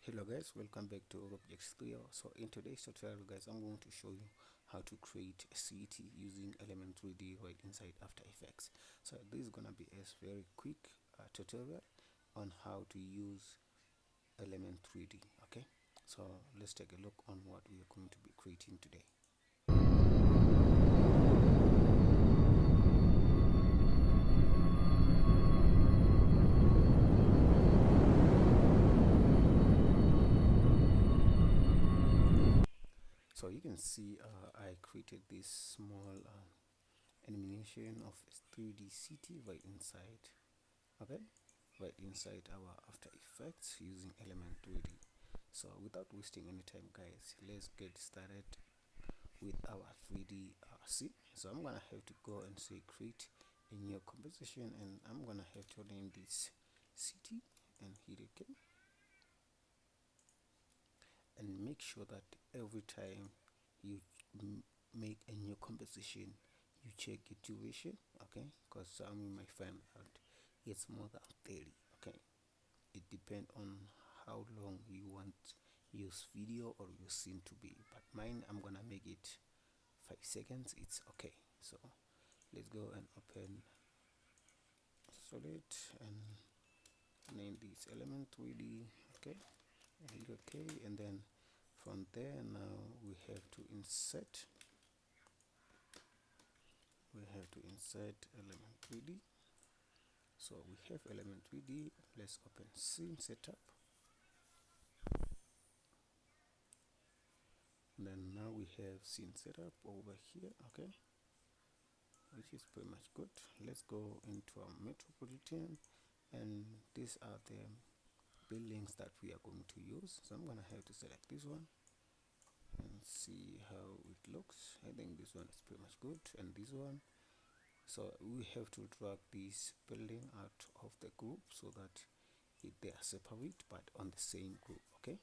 Hello guys, welcome back to Objects Studio. So in today's tutorial guys, I'm going to show you how to create a city using Element 3D right inside After Effects. So this is gonna be a very quick tutorial on how to use Element 3D. Okay, so let's take a look on what we are going to be creating today. So you can see I created this small animation of a 3D city right inside, okay, right inside our After Effects using Element 3D. So without wasting any time guys, let's get started with our 3D scene. So I'm gonna have to go and say create a new composition, and I'm gonna have to name this city and hit OK, and make sure that every time you make a new composition you check the duration, okay, because some might find out it's more than 30. Okay, it depends on how long you want use video or your scene to be, but mine I'm gonna make it 5 seconds. It's okay. So let's go and open solid and name this element 3D. Okay, and hit OK, and then from there now we have to insert element 3D. So we have element 3D. Let's open scene setup, and then now we have scene setup over here, okay, which is pretty much good. Let's go into our Metropolitan, and these are the buildings that we are going to use. So I'm gonna have to select this one and see how it looks. I think this one is pretty much good, and this one. So we have to drag this building out of the group so that they are separate but on the same group, okay.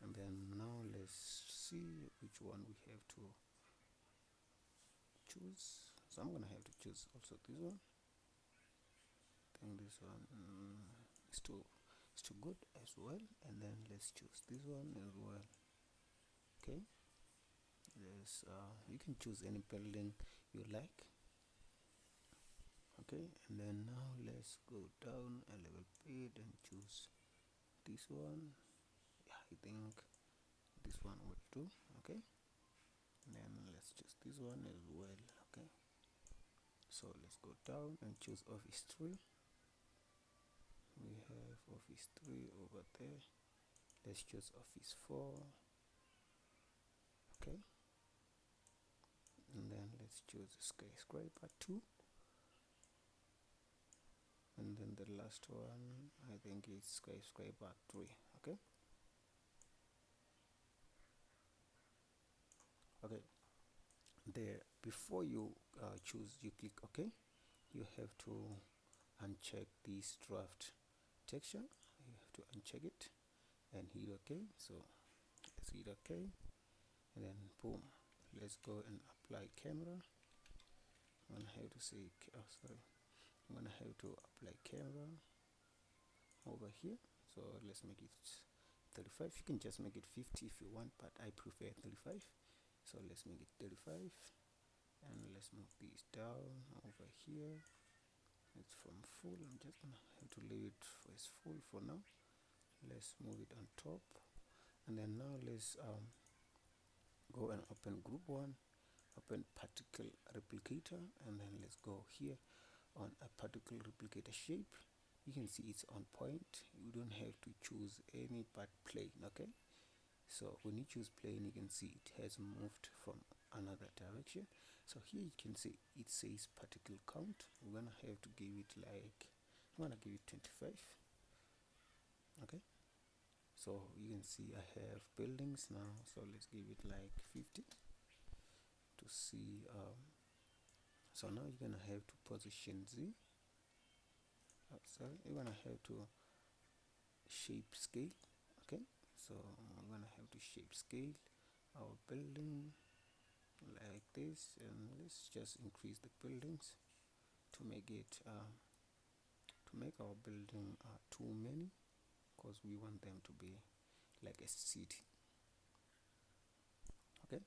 And then now let's see which one we have to choose. So I'm gonna have to choose also this one. I think this one is too good as well, and then let's choose this one as well. Okay, let's you can choose any building you like. Okay, and then now let's go down a level bit and choose this one. Yeah, I think this one will do. Okay, and then let's choose this one as well. Okay, so let's go down and choose office 3. We have office 3 over there. Let's choose office 4. Okay, and then let's choose skyscraper 2, and then the last one I think is skyscraper 3. Okay, there, before you choose, you click OK. You have to uncheck this draft texture. You have to uncheck it and hit OK. So let's hit OK, and then boom, let's go and apply camera. I'm gonna have to say I'm gonna have to apply camera over here. So let's make it 35. You can just make it 50 if you want, but I prefer 35. So let's make it 35, and let's move this down over here. It's from full. I'm just gonna have to leave it as full for now. Let's move it on top, and then now let's go and open group 1, open particle replicator, and then let's go here on a particle replicator shape. You can see it's on point. You don't have to choose any but plane. Okay, so when you choose plane, you can see it has moved from another direction. So here you can see it says particle count. We're gonna have to give it like, I'm gonna give it 25. Okay, so you can see I have buildings now, so let's give it like 50 to see. So now you're gonna have to position Z. Sorry, you're gonna have to shape scale. Okay, so we're gonna have to shape scale our building like this, and let's just increase the buildings to make it to make our building too many, because we want them to be like a city. Okay,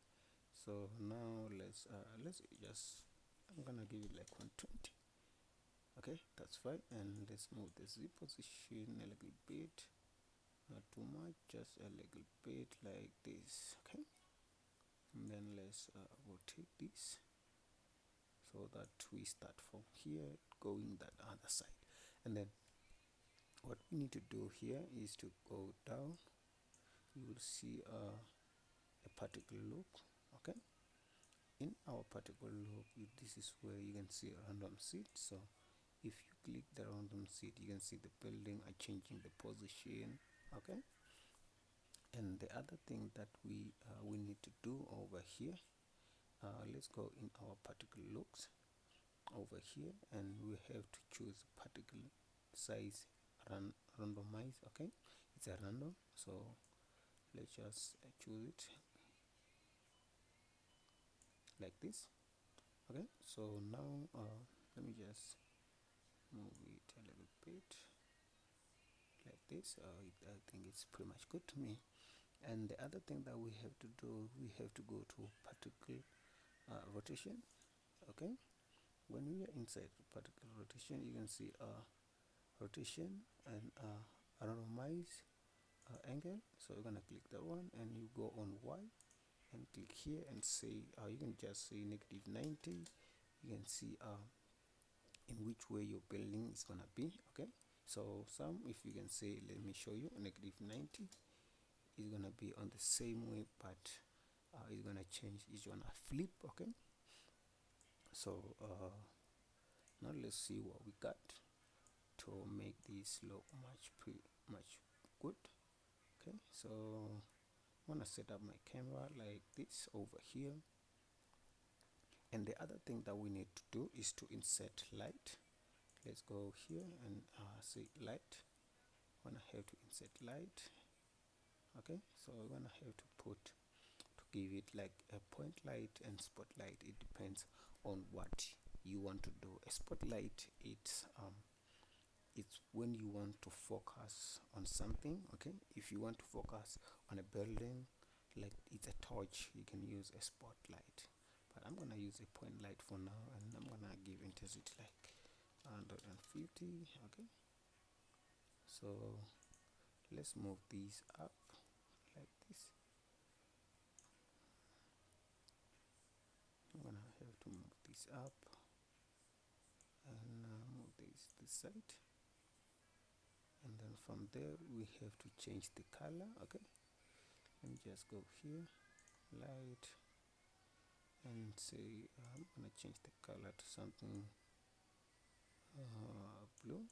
so now let's just, I'm gonna give it like 120. Okay, that's fine. And let's move the Z position a little bit, not too much, just a little bit like this. Okay, and then let's rotate this so that we start from here going that other side. And then what we need to do here is to go down. You will see a particle loop. Okay, in our particle loop, this is where you can see a random seed. So if you click the random seed, you can see the building are changing the position. Okay, and the other thing that we need to do over here, let's go in our particle looks over here, and we have to choose particle size randomize. Okay, it's a random, so let's just choose it like this. Okay, so now let me just move it a little bit like this. I think it's pretty much good to me. And the other thing that we have to do, we have to go to particle rotation. Okay, when we are inside particle rotation, you can see rotation and randomize angle. So you're gonna click that one, and you go on Y and click here and say you can just say -90. You can see in which way your building is gonna be. Okay, so some, if you can say, let me show you, -90 is gonna be on the same way, but it's gonna change, it's gonna flip. Okay, so now let's see what we got to make this look much good. Okay, so I'm gonna set up my camera like this over here. And the other thing that we need to do is to insert light. Let's go here and say light. We're gonna have to insert light. Okay, so we're gonna have to give it like a point light and spotlight. It depends on what you want to do. A spotlight, it's when you want to focus on something. Okay, if you want to focus on a building, like it's a torch, you can use a spotlight, but I'm gonna use a point light for now, and I'm gonna give intensity like 150. Okay, so let's move these up like this. I'm gonna have to move this up and move this side, and then from there we have to change the color. Okay, let me just go here, light, and say I'm gonna change the color to something blue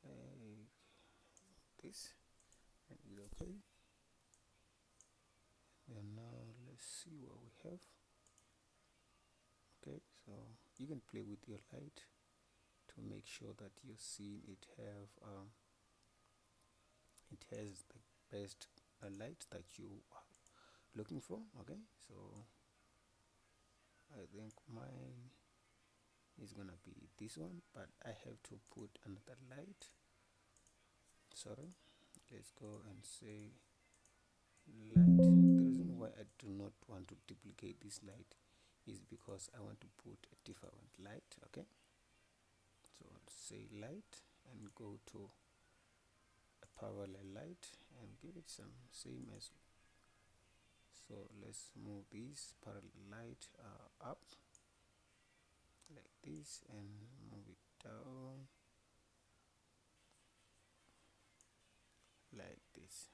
like this, and it's okay. And now let's see what we have. Okay, so you can play with your light to make sure that your scene it has the best light that you are looking for. Okay, so I think mine is gonna be this one, but I have to put another light. Sorry, let's go and say light. The reason why I do not want to duplicate this light is because I want to put a different light. Okay, so I'll say light and go to a parallel light and give it some same as. So let's move this parallel light up like this and move it down like this.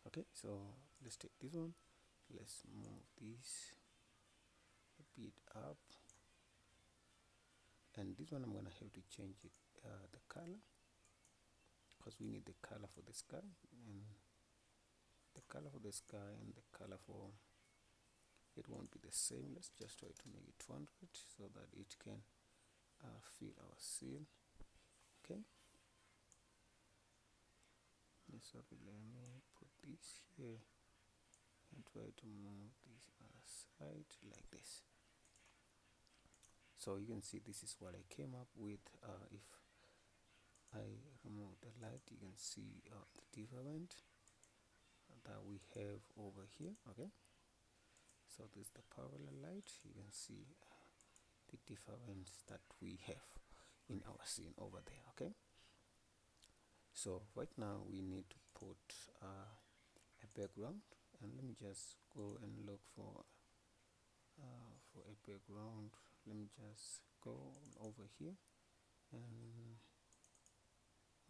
Okay, so let's take this one, let's move this a bit up, and this one I'm gonna have to change it the color, because we need the color for the sky, and the color for the sky and the color for it won't be the same. Let's just try to make it 200 so that it can fill our scene. Okay, so let me put this here and try to move this other side like this. So you can see this is what I came up with. If I remove the light, you can see different that we have over here. Okay, so this is the parallel light. You can see the difference that we have in our scene over there. Okay, so right now we need to put a background, and let me just go and look for a background. Let me just go over here, and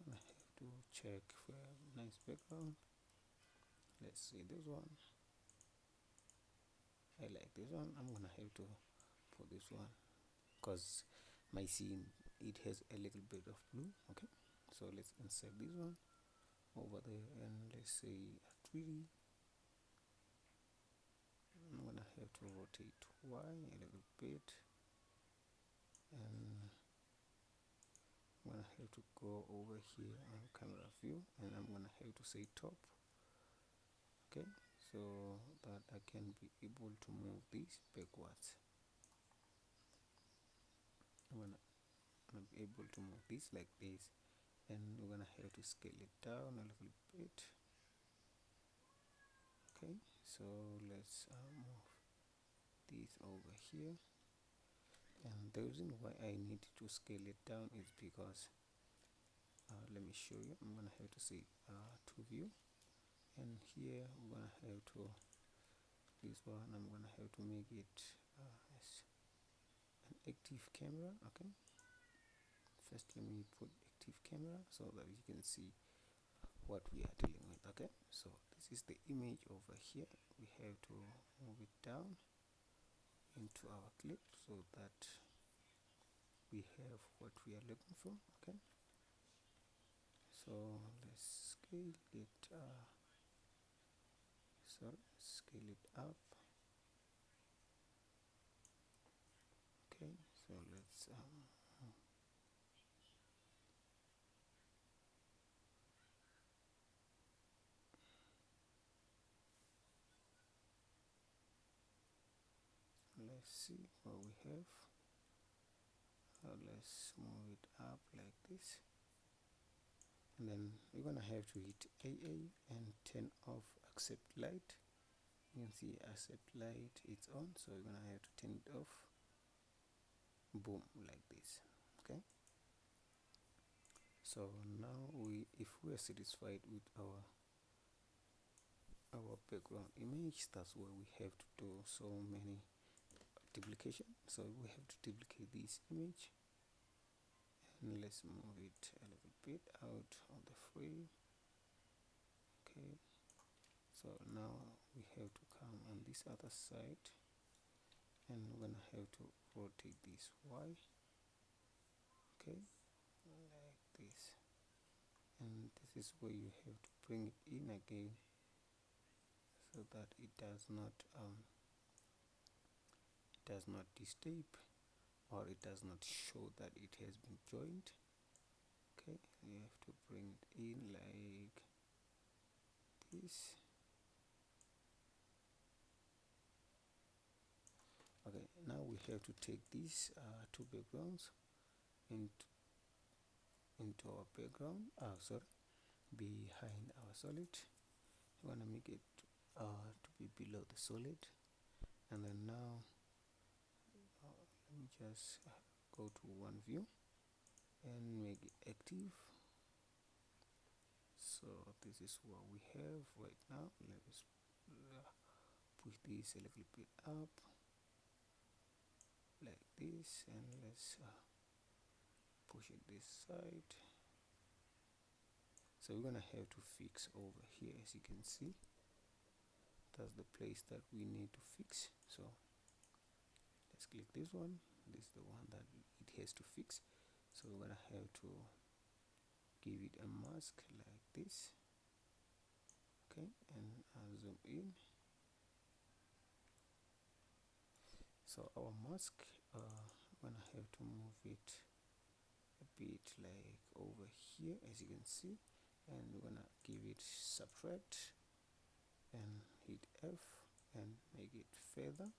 I have to check for a nice background. Let's see this one. I like this one. I'm gonna have to put this one because my scene, it has a little bit of blue. Okay, so let's insert this one over there, and let's say 3D. I'm gonna have to rotate Y a little bit, and I'm gonna have to go over here on camera view, and I'm gonna have to say top. Okay, so that I can be able to move this backwards. I'm be able to move this like this, and we're gonna have to scale it down a little bit. Okay, so let's move this over here, and the reason why I need to scale it down is because let me show you. I'm gonna have to say to view, and here we're gonna have to this one. I'm gonna have to make it as an active camera. Okay, first let me put active camera so that you can see what we are dealing with. Okay, so this is the image over here. We have to move it down into our clip so that we have what we are looking for. Okay, so let's scale it scale it up. Okay, so let's see what we have. Let's move it up like this, and then we're gonna have to hit AA and turn off accept light. You can see accept light, it's on, so we're gonna have to turn it off. Boom, like this. Okay, so now if we are satisfied with our background image, that's where we have to do so many duplication. So we have to duplicate this image, and let's move it a little bit out of the frame. Okay, so now we have to come on this other side, and we're gonna have to rotate this Y. Okay, like this, and this is where you have to bring it in again so that it does not disturb, or it does not show that it has been joined. Okay, you have to bring it in like this. Okay, now we have to take these two backgrounds into our background, behind our solid. We want to make it to be below the solid, and then now let me just go to one view and make it active. So this is what we have right now. Let's push this a little bit up like this, and let's push it this side. So we're gonna have to fix over here. As you can see, that's the place that we need to fix. So let's click this one. This is the one that it has to fix. So we're gonna have to give it a mask like this. Okay, and I'll zoom in. So our mask, we're gonna have to move it a bit like over here, as you can see, and we're gonna give it subtract and hit F and make it feather.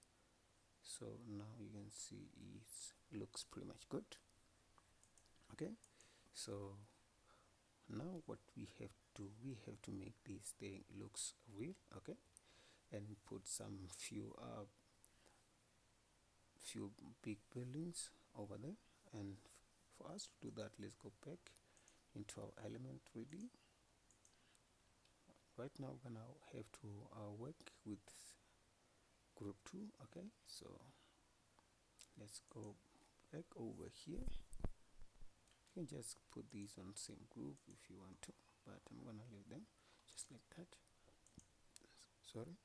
So now you can see it looks pretty much good. Okay, so now what we have to to make this thing looks real, okay, and put some few big buildings over there. And for us to do that, let's go back into our element 3D. Right now we're gonna have to work with group 2, okay, so let's go back over here. You can just put these on same group if you want to, but I'm gonna leave them just like that. Sorry.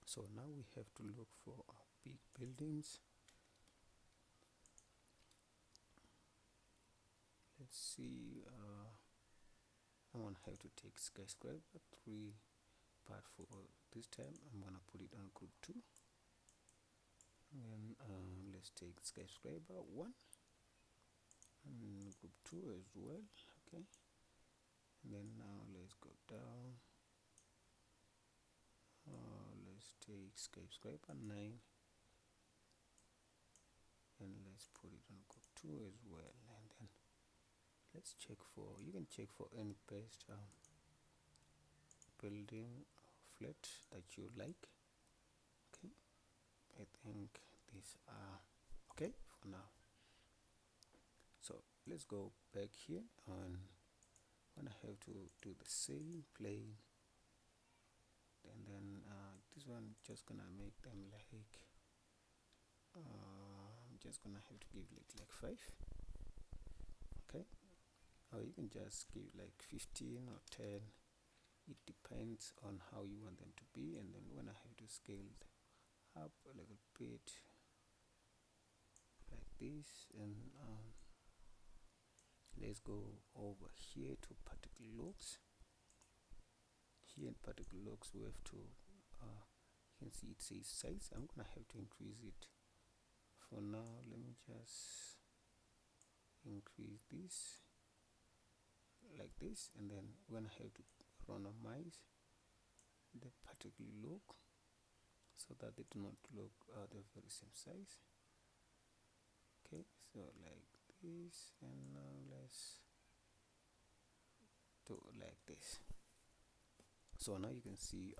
So now we have to look for big buildings. Let's see, I'm gonna have to take skyscraper 3, but for this time I'm gonna put it on group 2. And let's take skyscraper 1 and group 2 as well, okay. And then now let's go down, let's take skyscraper 9 and let's put it on group 2 as well. And then let's check for, you can check for any best building flat that you like, okay. I think these are okay for now. So let's go back here, and when I have to do the same plane, and then this one just gonna make them like I'm just gonna have to give it like 5, okay, or you can just give like 15 or 10. It depends on how you want them to be. And then when I have to scale up a little bit like this, and let's go over here to particle looks. Here in particle looks we have to you can see it says size. I'm gonna have to increase it. For now, let me just increase this like this, and then when I have to randomize the particle look so that they do not look the very same size, okay, so like this, and now let's do like this. So now you can see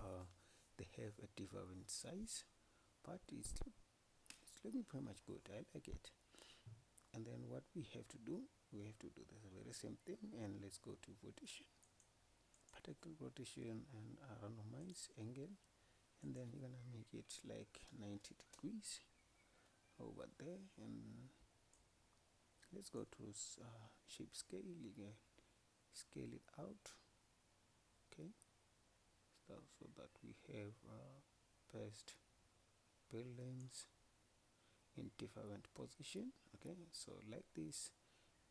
they have a different size, but it's looking pretty much good. I like it. And then what we have to do, we have to do the very same thing, and let's go to rotation, particle rotation, and randomize angle, and then you're gonna make it like 90 degrees over there. And let's go to shape scale. You can scale it out, okay, so that we have best buildings in different position, okay, so like this.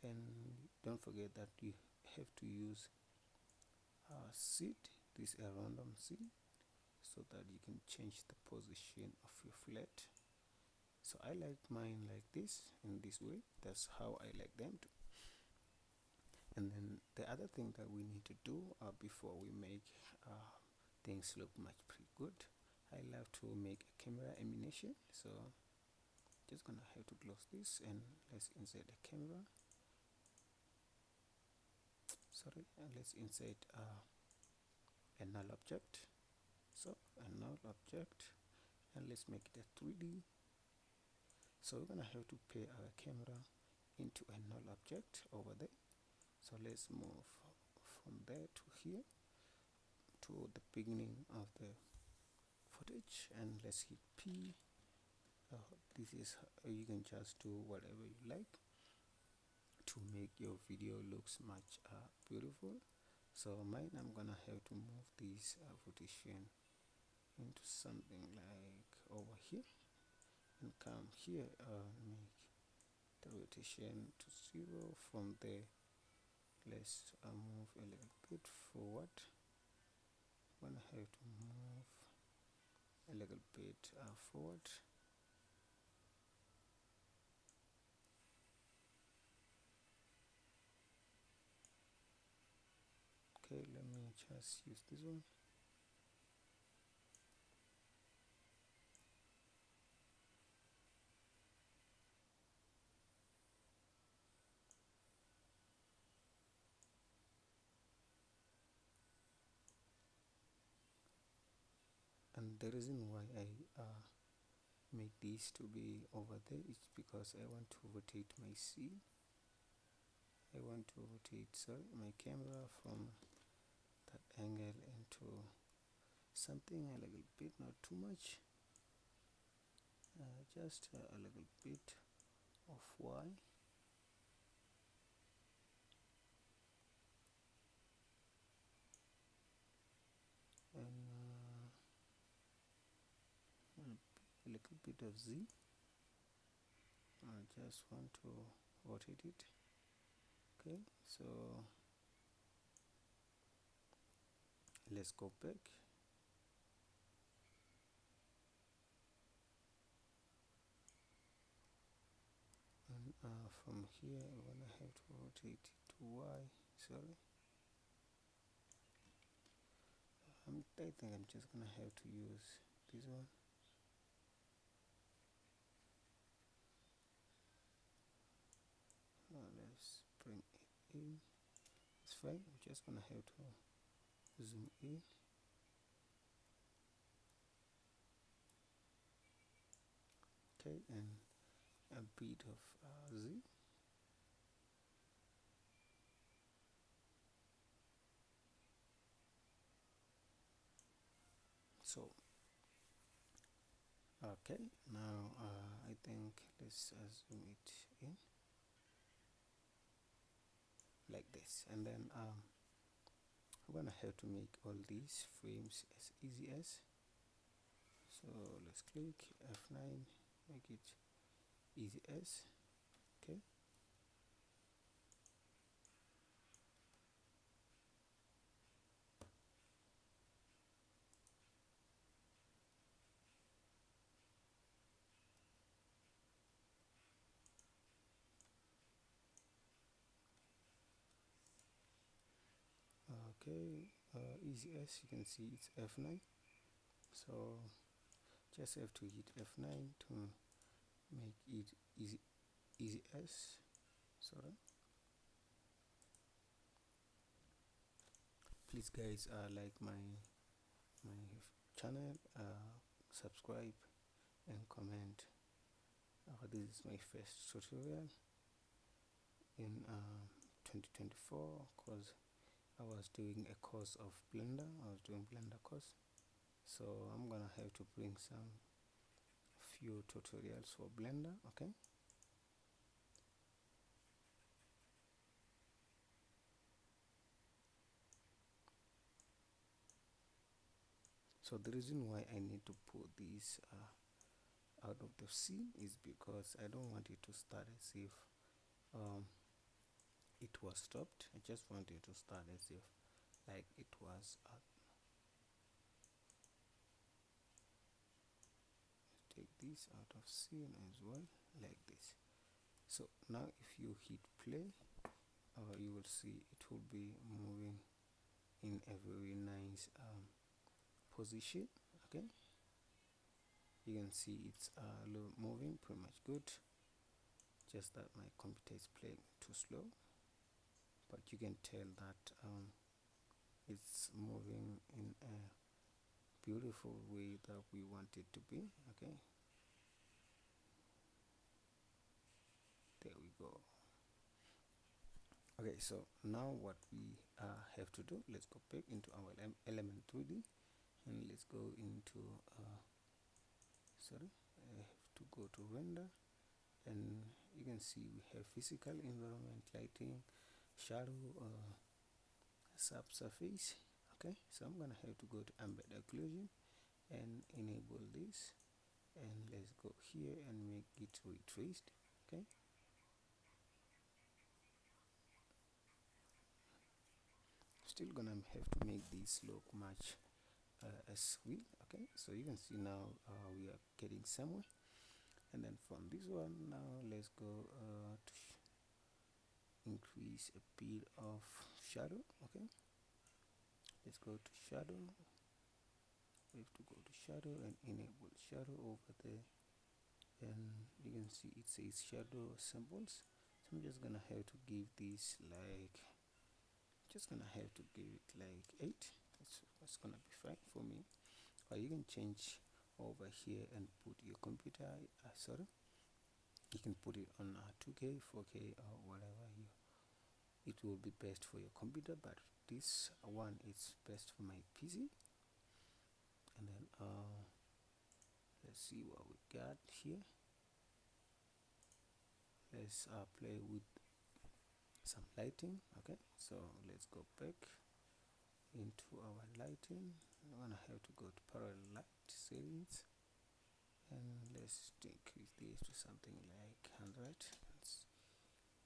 And don't forget that you have to use seed, this a random seed, so that you can change the position of your flat. So I like mine like this, in this way. That's how I like them to. And then the other thing that we need to do before we make things look much pretty good, I love to make a camera animation. So just gonna have to close this, and let's insert a camera. Sorry, and let's insert a null object. So a null object, and let's make it a 3D. So we're gonna have to pair our camera into a null object over there. So let's move from there to here to the beginning of the footage, and let's hit P. This is you can just do whatever you like to make your video looks much beautiful. So mine, I'm gonna have to move this rotation into something like over here, and come here, make the rotation to 0. From there, let's move a little bit forward. I'm gonna have to move a little bit forward. Okay, let me just use this one. and the reason why I make this to be over there is because I want to rotate my scene. I want to rotate my camera from that angle into something a little bit, not too much, just a little bit of Y. And a little bit of Z. I just want to rotate it. Okay, so let's go back. And from here I'm gonna have to rotate it to Y. Sorry, I think I'm just gonna have to use this one. Let's bring it in. It's fine. I'm just gonna have to zoom in. Okay, and a bit of Z. So okay, now I think let's zoom it in like this, and then we're gonna have to make all these frames as easy as. So let's click F9, make it easy as. Okay, okay, easy as. You can see it's F9, so just have to hit F9 to make it easy as. Sorry, please guys, like my channel, subscribe and comment. This is my first tutorial in 2024, because I was doing a course of Blender. I was doing Blender course, so I'm gonna have to bring some few tutorials for Blender. Okay, so the reason why I need to put this out of the scene is because I don't want it to start as if it was stopped. I just want it to start as if like it was take this out of scene as well, like this. So now if you hit play, you will see it will be moving in a very nice position. Okay, you can see it's moving pretty much good, just that my computer is playing too slow, but you can tell that it's moving in a beautiful way that we want it to be. Okay, there we go. Okay, so now what we have to do, let's go back into our element 3D, and let's go into sorry, I have to go to render, and you can see we have physical environment, lighting, shadow, subsurface. Okay, so I'm gonna have to go to embed occlusion and enable this, and let's go here and make it retraced. Okay, still gonna have to make this look much as wheel. Okay, so you can see now we are getting somewhere. And then from this one, now let's go to increase a bit of shadow. Okay, let's go to shadow. We have to go to shadow and enable shadow over there, and you can see it says shadow symbols. So I'm just gonna have to give this like, just gonna have to give it like 8. That's gonna be fine for me. but you can change over here and put your computer, sorry, you can put it on 2K, 4K, or whatever it will be best for your computer, but this one is best for my PC. And then let's see what we got here. Let's play with some lighting. Okay, so let's go back into our lighting. I'm gonna have to go to parallel light settings, and let's increase this to something like 100.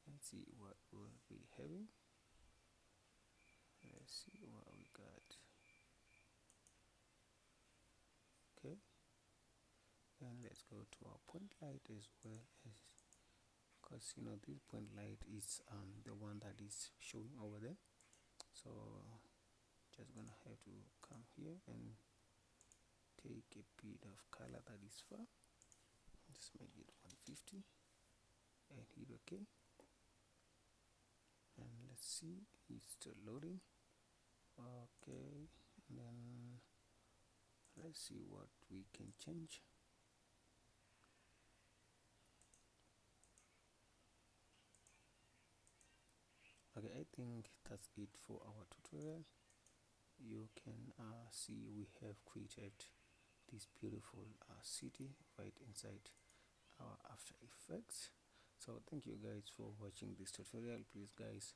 Let's see what we'll be having. Let's see what we got. Okay, and let's go to our point light as well, as because you know this point light is the one that is showing over there. So just gonna have to come here and take a bit of color that is far. Just make it 150 and hit OK. And let's see, it's still loading. Okay, and then let's see what we can change. Okay, I think that's it for our tutorial. You can see we have created this beautiful city right inside our After Effects. So thank you guys for watching this tutorial. Please guys,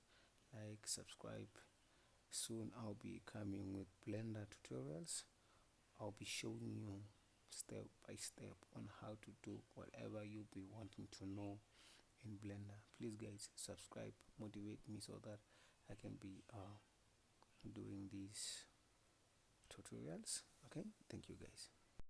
like, subscribe. Soon I'll be coming with Blender tutorials. I'll be showing you step by step on how to do whatever you'll be wanting to know in Blender. Please guys, subscribe, motivate me so that I can be doing these tutorials. Okay, thank you guys.